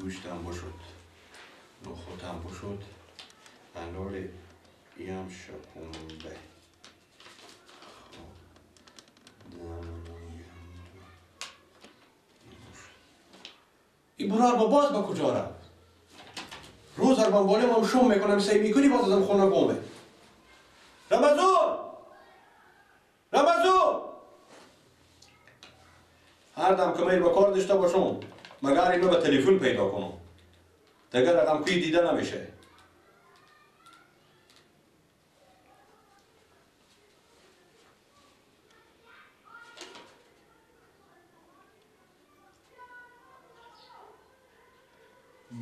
گوشتم بشد نخودم بشد الان یم شکمبه این برار با باز با کجا رفت؟ روز هر من بالیم هم شم میکنم سعی میکنی باز ازم خونه گمه رمضان! رمضان! هر دم که میل با کار داشته باشم مگر اینو به تلفن پیدا کنم دیگر رقم کوی دیده نمیشه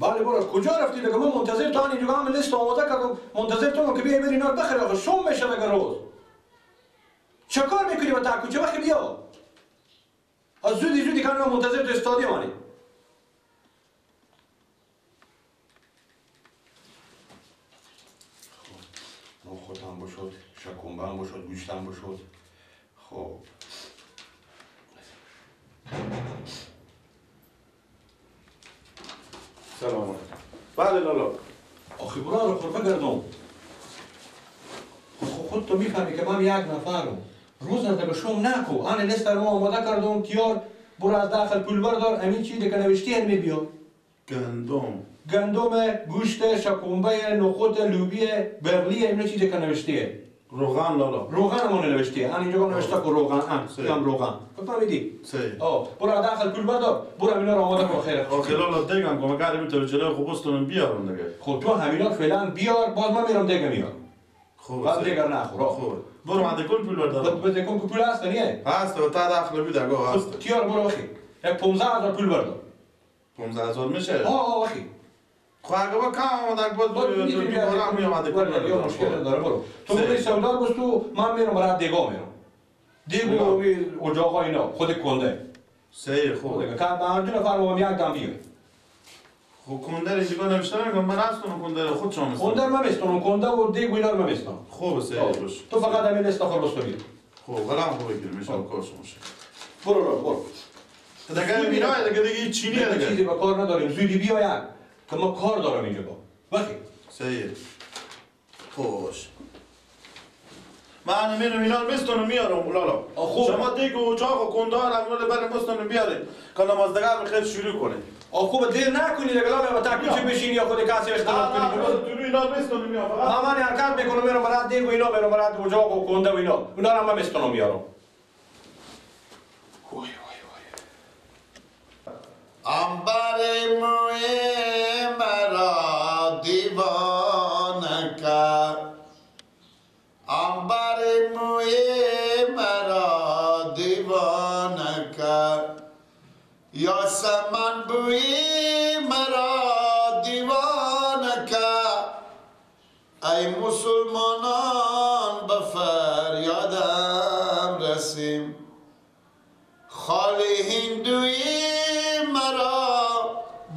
بله برو کجا رفتی دیگه من منتظر تو اینجا هم لیست آماده کردم منتظر تو که بیای بری اینا بخری آخه شم میشه دیگه روز چه کار میکنی با تاکو چه وقت بیا از زودی کنم منتظر تو استادی مانی نخودم بشد شکمبه هم بشد گوشتم بشد خب سلام علیکم. بله لالا. آخی برا رو خورفه گردم خود تو میفهمی که من یک نفرم روز از شوم نکو آن لیست رو آماده کردم تیار برو از داخل پول بردار همین چیزی که نوشتی همین بیا گندم گوشت شکمبه نخود لوبیه برلی اینا چیزی که نوشتیه روغن لالا روغن همون نوشتیه آن اینجا نوشته که روغن هم روغن فهمیدی برو از داخل پول بردار برو همینا رو آماده کن خیره آخه لالا دیگم که مگر میتونه جلوی خوبستون بیارم دیگه خب تو همینا فعلا بیار باز من میرم دیگه میارم خوب بعد دیگر نخور خوب برو من دکون پول بردارم به دکون پول هست نیه هست و تا داخل بی دگاه هست تیار برو بخی یک 15,000 پول بردار 15,000 میشه بخی خب اگه با کم آمده دوباره هم میامده پول بردار مشکل داره برو تو بری سودار بس تو من میرم برای دیگاه میرم دیگو اجاقا اینا خود کنده صحیح خوب که هر دو نفر ما یک دم بیای خب کندر اینجا نوشته نمیگم من هستم کندر خود شما میستم کندر من میستم کنده و دیگو اینا رو من میستم خوب صحیح باش تو فقط همین لیست آخر بستو بیر خب غلام خوب بگیر میشه کارش میشه برو دیگه میرای دیگه چینی دیگه چیزی با کار نداریم زودی بیا یک که ما کار دارم اینجا با بخی صحیح خوش من میرم اینا رو میستونم میارم لالا شما دیگه اجاق و کندار هم رو برای مستونم بیاریم که نمازدگر بخیر شروع کنه خوب دیر نکنی دیگه لالا با تاکوچه بشینی یا خود کسی اختلاط کنی تو اینا رو میستونم میارم فقط من حرکت میکنم میرم برای دیگه اینا میرم برای اجاق و کنده و اینا رو هم میستونم میارم अंबर मुए मरा दीवाना का अंबर मुए मरा दीवाना का या समन बुए मरा दीवाना का ऐ मुसलमानान बफरियादम रसीम खाली हिंदुई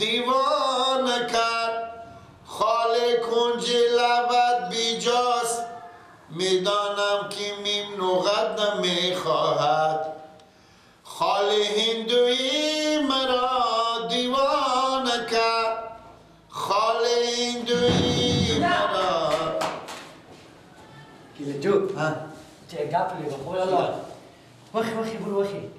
دیوان کرد خاله کنج لبت بیجاست میدانم که میم نوغت نمیخواهد خاله هندوی مرا دیوان کرد خاله هندوی مرا گیله جو چه گپلی بخور الله وخی برو وخی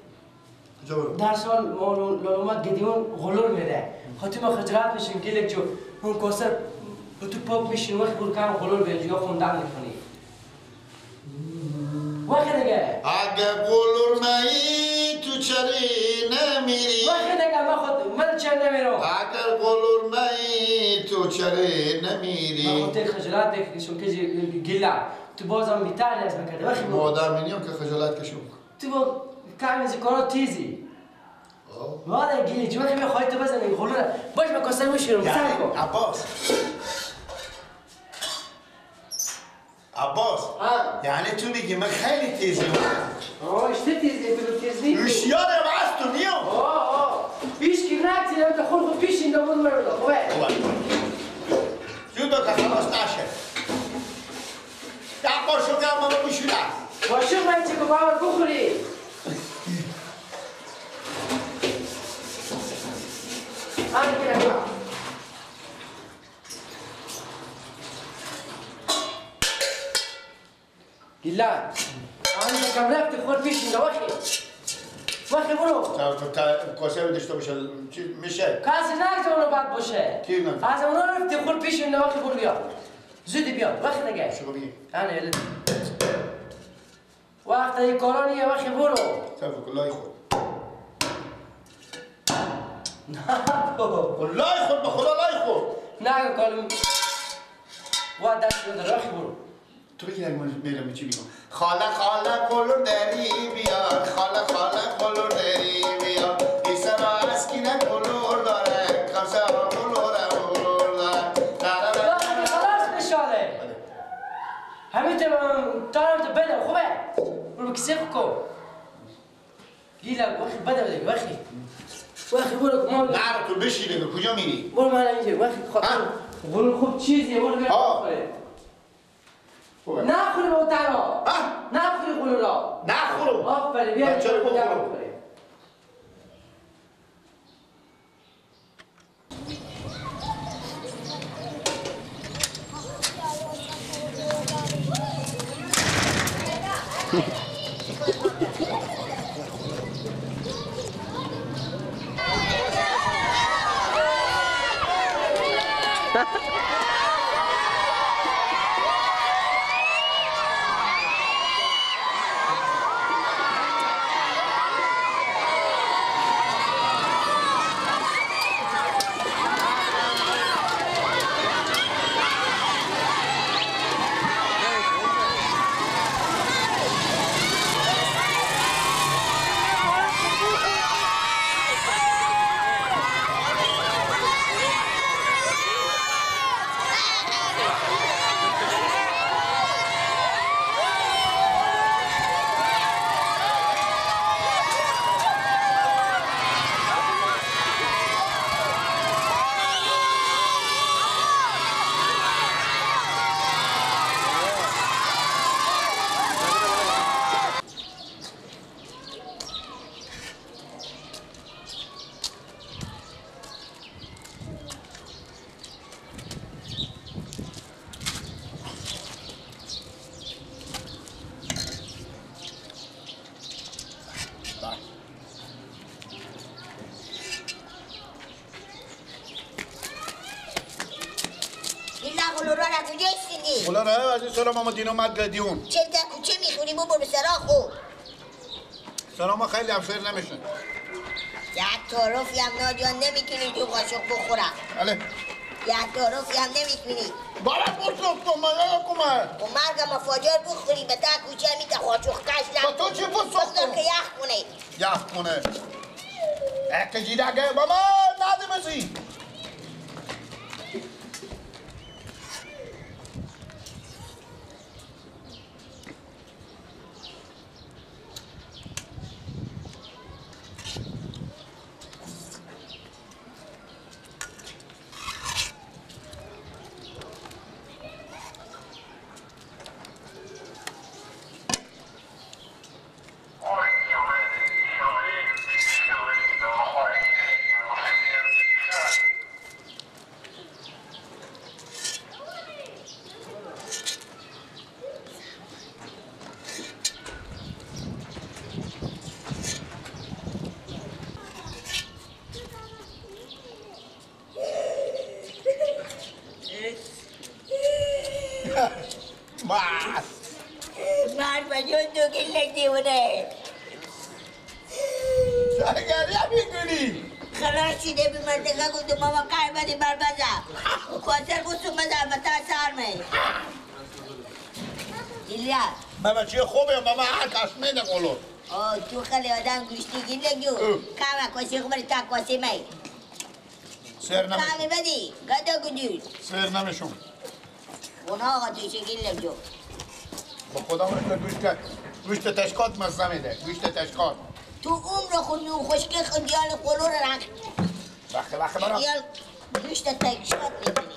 در سال معلومات گدیون غلور میده خاطر ما خجالت میشیم گیلک جو اون کوسر تو پاک میشین وقت برو کم غلور بیل یا خوندن میکنی وقت دیگه اگه غلور نهی تو چری نمیری وقت دیگه من چر نمیرم اگر غلور نهی تو چری نمیری من خاطر خجالت بکشم که گیله تو بازم بیتر نیاز میکرده وقت مادم اینیم که خجالت کشم تو با کمی از کارات تیزی والا گیلی جو که میخوای تو بزنی غلوره باش با کاسر میشیرم بزن کن عباس یعنی تو میگی من خیلی تیزی اشته تیزی تو تیز نیستی هوشیارم از تو میام پیش که نکتی تو خود پیش این دامون مرده خوبه جون دو که خلاص نشه یک بار شکر منو بشونه باشه من چه که باور بخوری Anche la ایلا آن کم رفتی خود پیش اینجا وقتی برو کاسه رو داشته باشه چی میشه؟ کسی نگذار اونو بد باشه کی نگذار؟ از اونا رفتی خود پیش اینجا وقتی برو بیا زودی بیا وقت نگه شو بگی آنه یلی وقت ای کارانیه وقتی برو طرف کلای خود نه کلای خود به خدا لای خود نه کالم و دست بده وقتی برو تو بگی اگه من میرم چی میگم خاله کلور داری بیار خاله کلور داری بیار ایسا را اسکینه کلور داره کارسه ها کلور داره خلاص بشاله همین تارم تو بده خوبه برو بکسی کن گیلا وقتی بده وقتی برو کمان نه تو بشیده کجا میری؟ برو من اینجا وقتی خاطر برو خوب چیزیه برو بیا بخوره نخوری با ترا نخوری خلو را نخورو آفرین بیا چرا بخورو؟ بخوری بولا نه از این سلام آمد اینو مد گدیون چه دکو چه میخونی بو برو سرا خو سلام خیلی هم فر نمیشن یک تعارفی هم ناجان نمیکنی تو قاشق بخورم بله یک تعارفی هم نمیکنی بالا بسلوب کن من کمه و مرگم فاجر بخوری به تا کوچه میده قاشق کش با تو چی بسلوب بخور کن که یخ کنه یخ کنه اکه جیدگه بابا ندمزی مرد بجون تو گلک دیونه سرگریا میکنی خلاص شده بی منطقه گفتم ماما کار بدی بر بزا خواستر گفتم بزا متا سرمه ایلیا ماما چیه خوبه ماما هر کس میده قلو تو خیلی آدم گوشتی گلک جو کامه کسی خبری تا کسی می سر نمیشون کامه بدی گدا گجود سر نمیشون اونا آقا توشه گلک جو با خدا مرد گوشت تشکات مزه میده گوشت تشکات تو عمر خود نو خشکی خندیال قلو رو رنگ وقت برام خندیال گوشت تشکات میکنی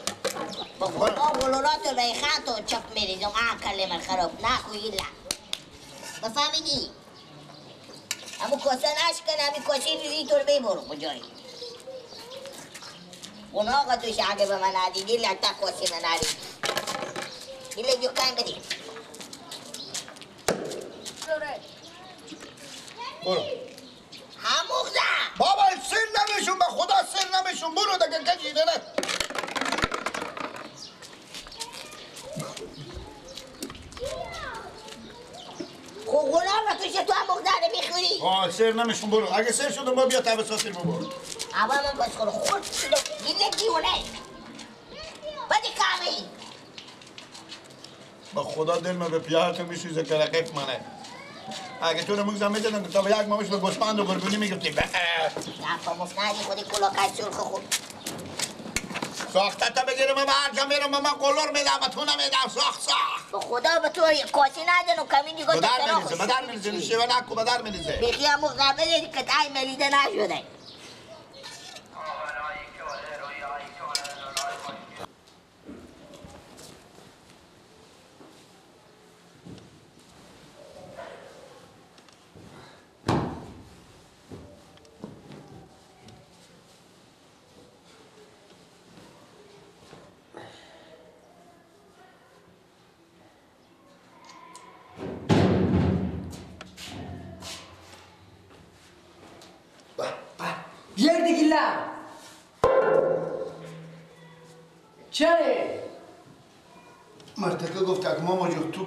برام قلولات رو ریخان تو چپ میریزم کلمه خراب نخوی ایلا بفهمیدی؟ همون کاسه نشکن همین کاسه روی تو رو ببرو کجایی اون آقا توش اگه به من ندیدی لگتا کاسه من ندیدی ایلا جو کن بدی برو هموخته بابا سر نمیشون به خدا سر نمیشون برو دیگه کجیده نه خب غلام توشه تو هموخته نمیخوری سر نمیشون برو اگه سر شدم با بیا تبسا سر برو اما من بس خور خورد شدم گیله دیونه بدی کامی با خدا دل من به پیارتو میسوزه که رقیق منه اگه تو رو مگزم میدادم تا به یک مامش به گوسفند و گربونی میگفتی دفعه مفنادی خودی کلاکای سرخ خود ساخته تا بگیرم من هرجا میرم من قلور میدم و تو نمیدم ساخت به خدا به تو کاسی ندن و کمی دیگه بدر میلیزه شیوه نکو بدر میلیزه بیخی همون قبل که تای ملیده نشده یک دیگه چره؟ مرتکه گفت که ماما جو تو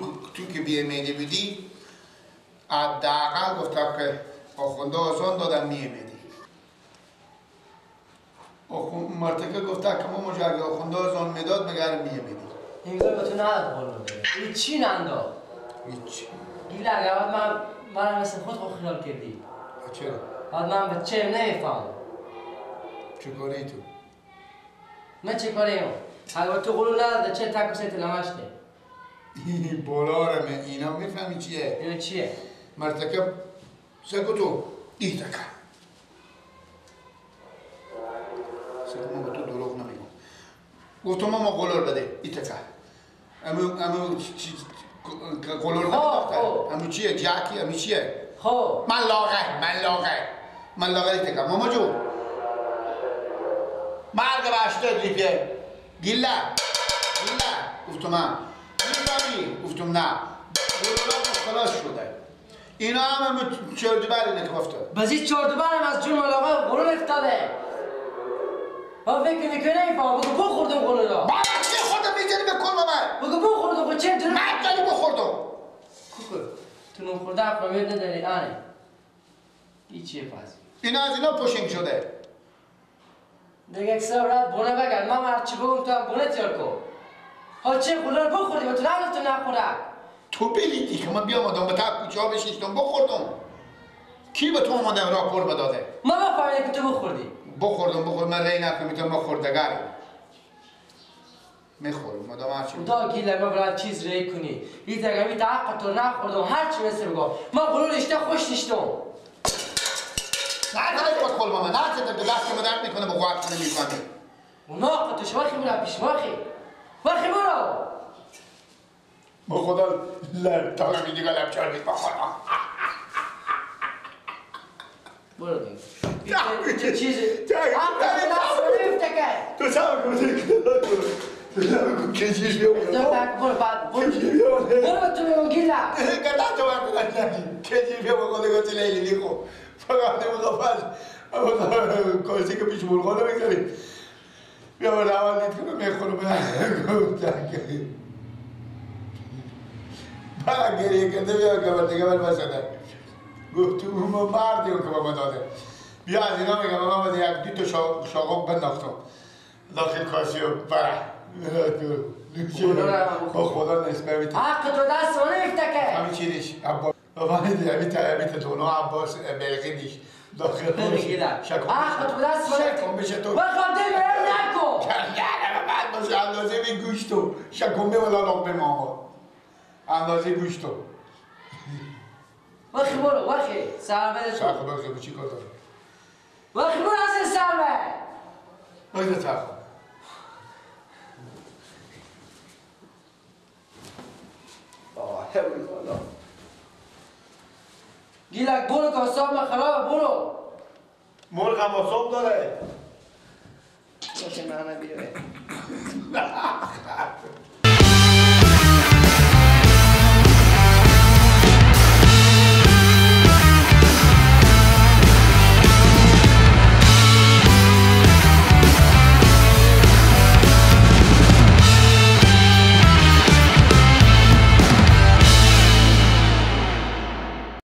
که بیمیدی بودی حداقل گفت که آخونده آزان دادم میمیدی مرتکه گفت که ماما جو اگه آخونده آزان میداد مگر میمیدی این به تو نداد قولون بده این چی ننداد؟ هیچ گیله اگر من مثل خود خود خیال کردی چرا؟ بعد من به چه نمیفهم چه کاری تو؟ من چه کاریم؟ اگر تو قولون نداده چه تک و سیت نمشته؟ این بولارمه اینا میفهمی چیه؟ اینو چیه؟ مرتکب سکو تو ایتکه سکو ما به تو دروغ نمیگم گفتم ماما قلور بده ایتکه امو قلور نمیداخته امو چیه جاکی امو چیه خب من لاغر ایتکه ماما جو مرگ باشته دیپیه گیله گفتم من میفهمی گفتم نه قلورا خلاص شده اینا همه چردوبر اینه که گفته بازی چردوبر هم از جون ملاقه قولون افتاده با فکر میکنه ایفا بگو بخوردم قولون را بابا چی خوردم میگنی به کل من بگو بخوردم خود چه دونه من داری بخوردم کوکو تو نون خورده اقلامید نداری آنه ای چیه پس اینا از اینا پوشنگ شده دیگه اکسا برات بونه بگرد من هرچی بگم تو هم بونه تیار کن ها چه قولون رو بخوردی و تو نگفتم نخوره تو بلیدی که من بیام آدم به تا کوچه ها بشیشتم بخوردم کی به تو آمده راپور بداده من بفهمیدم که تو بخوردی بخوردم من ری نکنم میتونم بخوردگاری میخورم مدام هرچی خدا گیله ما برای چیز ری کنی این دیگه می تعقل تو نخوردم هرچی مثل بگم من قولون اشته خوش نشتم نه با کل ماما نه که دست که درد میکنه با قوات کنه میفهمی اونا قطعش واخی برو پیش واخی برو با خدا لب تا نمی دیگه لب چار بید با خدا برو دیگه چه چیزی آقا دست رو نمیفته که تو سام کنی تو سام کنی کجیش بیام برو بعد برو تو میگو گیله گردن تو برد کنی کجیش بیام خدا گفتی لیلی لیخو فقط نمیخواه پس کاسی که پیش مرغا نمیگذاری بیا برد اول دید کنم میخورم گفتن که برا گریه کرده بیا کبر دیگه بر بسده گفت تو ما مردیم که بابا داده بیا از اینا میگم من باید یک دو تا شاقم بنداختم داخل کاسی و برا با خدا نسبه بیتر حق تو دست رو نمیفته که همین چی دیش بابا بیت دونا عباس بلقی دیش داخل بلقی در حق تو دست رو شکم بشه تو بخواب دل برم نکن یعنی بعد باشه اندازه بی گوشتو شکم بی ولا لقمه ماما اندازه گوشتو وخی برو وخی سر بده تو سرخو بگذار چی کار داری وخی برو از این سر به بگذار سرخو گیلک برو که حساب من خرابه برو مرغ هم حساب داره باشه من بیاره